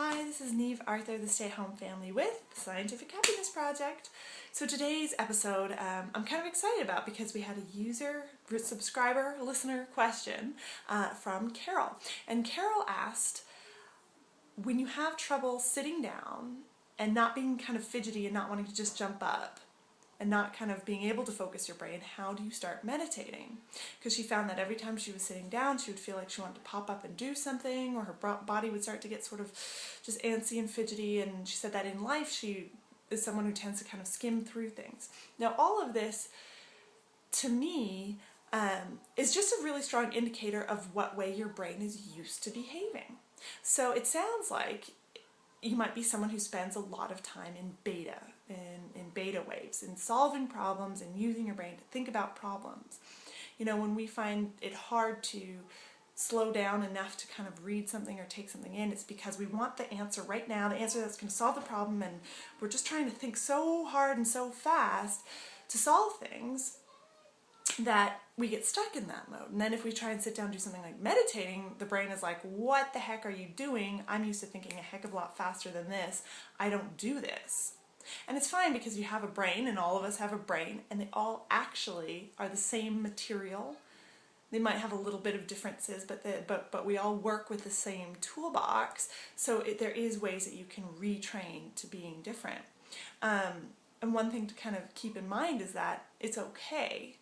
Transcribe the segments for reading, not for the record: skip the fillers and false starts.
Hi, this is Neve Arthur, the Stay-at-Home Family with the Scientific Happiness Project. So today's episode I'm kind of excited about because we had a subscriber, listener question from Carol. And Carol asked, when you have trouble sitting down and not being kind of fidgety and not wanting to just jump up, and not kind of being able to focus your brain, how do you start meditating? Because she found that every time she was sitting down, she would feel like she wanted to pop up and do something, or her body would start to get sort of just antsy and fidgety, and she said that in life she is someone who tends to kind of skim through things. Now all of this, to me, is just a really strong indicator of what way your brain is used to behaving. So it sounds like you might be someone who spends a lot of time in beta, in beta waves, in solving problems and using your brain to think about problems. You know, when we find it hard to slow down enough to kind of read something or take something in, it's because we want the answer right now, the answer that's going to solve the problem, and we're just trying to think so hard and so fast to solve things that we get stuck in that mode. And then if we try and sit down and do something like meditating, the brain is like, what the heck are you doing? I'm used to thinking a heck of a lot faster than this. I don't do this. And it's fine because you have a brain, and all of us have a brain, and they all actually are the same material. They might have a little bit of differences, but we all work with the same toolbox. So there is ways that you can retrain to being different. And one thing to kind of keep in mind is that it's okay.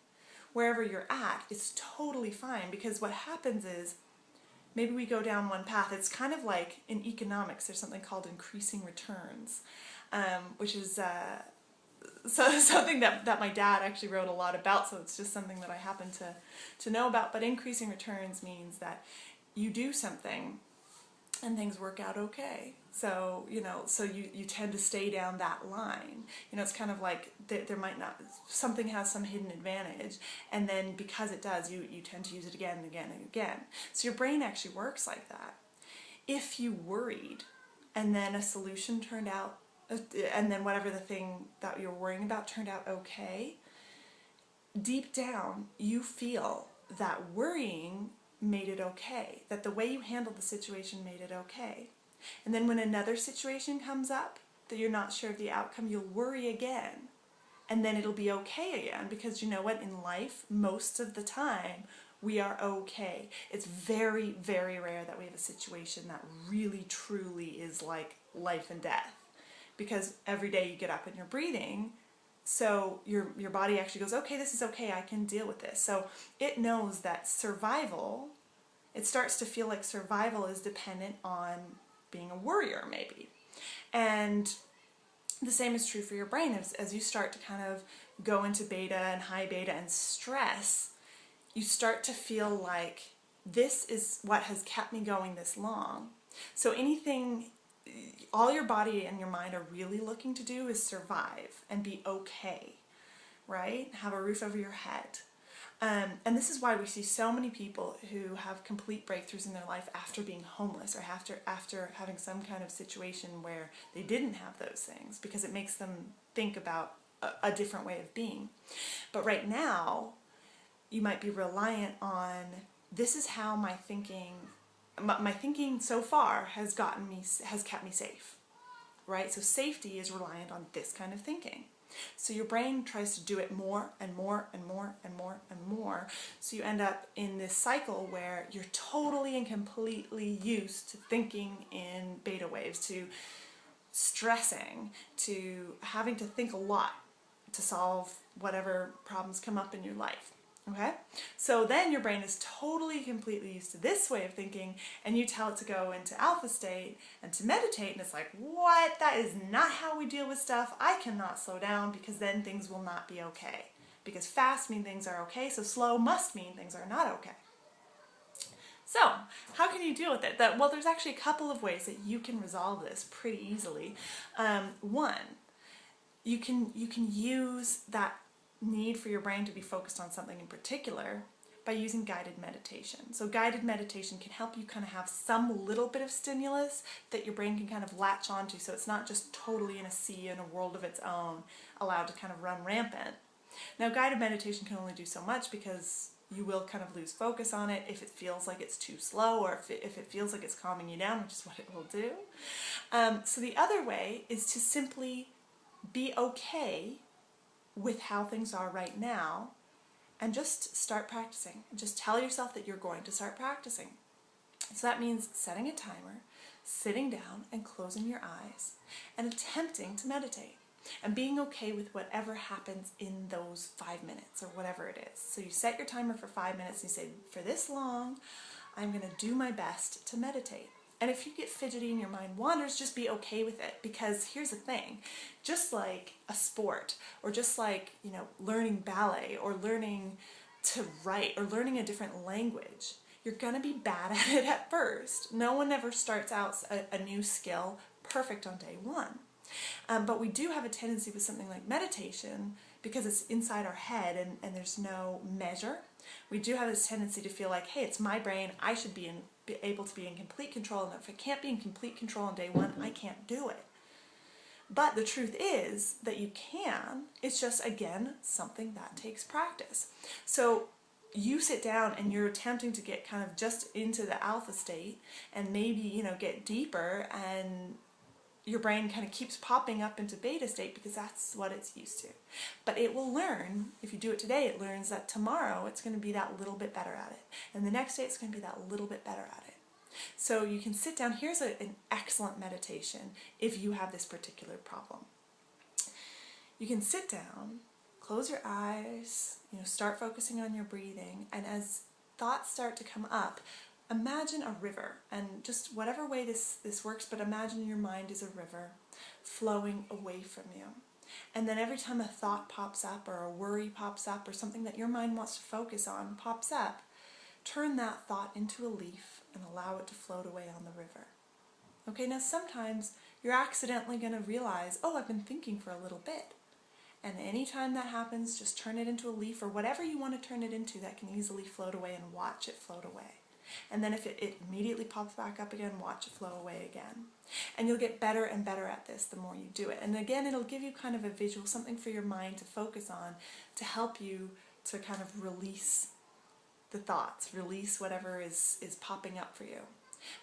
Wherever you're at, it's totally fine, because what happens is maybe we go down one path. It's kind of like in economics, there's something called increasing returns, which is something that my dad actually wrote a lot about, so it's just something that I happen to know about. But increasing returns means that you do something and things work out okay. So, you know, so you tend to stay down that line. You know, it's kind of like there might not, something has some hidden advantage, and then because it does, you tend to use it again and again and again. So your brain actually works like that. If you worried and then a solution turned out, and then whatever the thing that you're worrying about turned out okay, deep down you feel that worrying made it okay, that the way you handled the situation made it okay. And then when another situation comes up that you're not sure of the outcome, you'll worry again, and then it'll be okay again, because you know what, in life, most of the time, we are okay. It's very, very rare that we have a situation that really, truly is like life and death, because every day you get up and you're breathing, so your body actually goes, okay, this is okay, I can deal with this. So it knows that survival, it starts to feel like survival is dependent on being a worrier, maybe. And the same is true for your brain. As you start to kind of go into beta and high beta and stress, you start to feel like this is what has kept me going this long. So anything, all your body and your mind are really looking to do is survive and be okay, right? Have a roof over your head. And this is why we see so many people who have complete breakthroughs in their life after being homeless, or after having some kind of situation where they didn't have those things, because it makes them think about a different way of being. But right now, you might be reliant on, this is how my thinking so far has kept me safe, right? So safety is reliant on this kind of thinking. So your brain tries to do it more and more and more and more and more. So you end up in this cycle where you're totally and completely used to thinking in beta waves, to stressing, to having to think a lot to solve whatever problems come up in your life. Okay? So then your brain is totally, completely used to this way of thinking, and you tell it to go into alpha state and to meditate, and it's like, what? That is not how we deal with stuff. I cannot slow down, because then things will not be okay. Because fast means things are okay, so slow must mean things are not okay. So, how can you deal with it? Well, there's actually a couple of ways that you can resolve this pretty easily. One, you can use that need for your brain to be focused on something in particular by using guided meditation. So guided meditation can help you kind of have some little bit of stimulus that your brain can kind of latch onto, so it's not just totally in a sea, in a world of its own, allowed to kind of run rampant. Now guided meditation can only do so much, because you will kind of lose focus on it if it feels like it's too slow, or if it feels like it's calming you down, which is what it will do. So the other way is to simply be okay with how things are right now and just start practicing. Just tell yourself that you're going to start practicing. So that means setting a timer, sitting down and closing your eyes and attempting to meditate and being okay with whatever happens in those 5 minutes or whatever it is. So you set your timer for 5 minutes and you say, for this long, I'm going to do my best to meditate. And if you get fidgety and your mind wanders, just be okay with it, because here's the thing, just like a sport, or just like, learning ballet or learning to write or learning a different language, you're going to be bad at it at first. No one ever starts out a new skill perfect on day one. But we do have a tendency with something like meditation, because it's inside our head and there's no measure. We do have this tendency to feel like, hey, it's my brain, I should be able to be in complete control, and if I can't be in complete control on day one, I can't do it. But the truth is that you can. It's just, again, something that takes practice. So you sit down and you're attempting to get kind of just into the alpha state and maybe, get deeper, and your brain kind of keeps popping up into beta state because that's what it's used to. But it will learn, if you do it today, it learns that tomorrow it's going to be that little bit better at it. And the next day it's going to be that little bit better at it. So you can sit down. Here's an excellent meditation if you have this particular problem. You can sit down, close your eyes, start focusing on your breathing, and as thoughts start to come up, imagine a river, and just whatever way this works, but imagine your mind is a river flowing away from you. And then every time a thought pops up, or a worry pops up, or something that your mind wants to focus on pops up, turn that thought into a leaf and allow it to float away on the river. Okay, now sometimes you're accidentally going to realize, oh, I've been thinking for a little bit. And anytime that happens, just turn it into a leaf, or whatever you want to turn it into that can easily float away, and watch it float away. And then if it immediately pops back up again, watch it flow away again. And you'll get better and better at this the more you do it. And again, it'll give you kind of a visual, something for your mind to focus on, to help you to kind of release the thoughts, release whatever is popping up for you.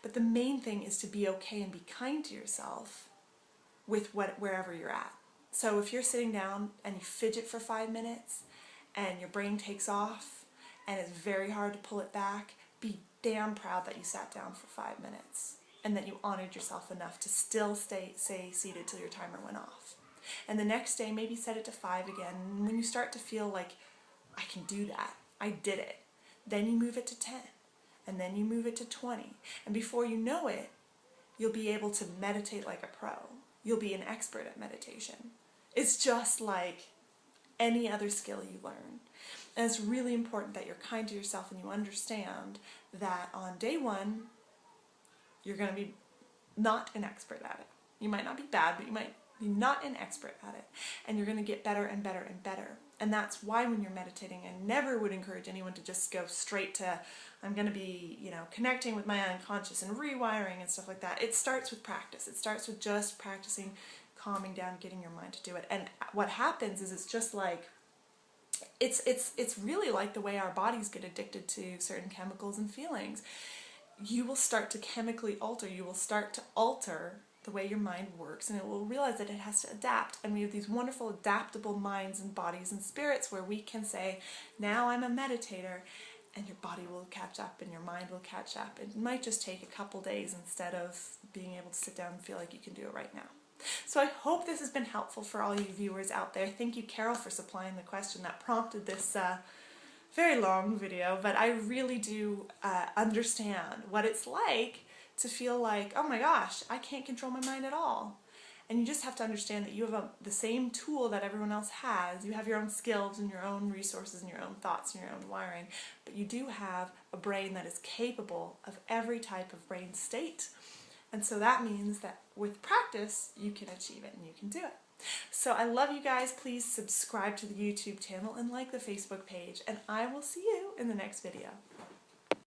But the main thing is to be okay and be kind to yourself with wherever you're at. So if you're sitting down and you fidget for 5 minutes and your brain takes off and it's very hard to pull it back, be damn proud that you sat down for 5 minutes and that you honored yourself enough to still stay seated till your timer went off. And the next day, maybe set it to 5 again. And when you start to feel like, I can do that, I did it, then you move it to 10, and then you move it to 20. And before you know it, you'll be able to meditate like a pro. You'll be an expert at meditation. It's just like any other skill you learn. And it's really important that you're kind to yourself and you understand that on day one, you're going to be not an expert at it. You might not be bad, but you might be not an expert at it. And you're going to get better and better and better. And that's why when you're meditating, I never would encourage anyone to just go straight to, I'm going to be, connecting with my unconscious and rewiring and stuff like that. It starts with practice. It starts with just practicing, calming down, getting your mind to do it. And what happens is it's just like, it's really like the way our bodies get addicted to certain chemicals and feelings. You will start to chemically alter. You will start to alter the way your mind works, and it will realize that it has to adapt. And we have these wonderful adaptable minds and bodies and spirits where we can say, now I'm a meditator, and your body will catch up and your mind will catch up. It might just take a couple days instead of being able to sit down and feel like you can do it right now. So I hope this has been helpful for all you viewers out there. Thank you, Carol, for supplying the question that prompted this very long video, but I really do understand what it's like to feel like, oh my gosh, I can't control my mind at all. And you just have to understand that you have the same tool that everyone else has. You have your own skills and your own resources and your own thoughts and your own wiring, but you do have a brain that is capable of every type of brain state. And so that means that with practice, you can achieve it and you can do it. So I love you guys. Please subscribe to the YouTube channel and like the Facebook page, and I will see you in the next video.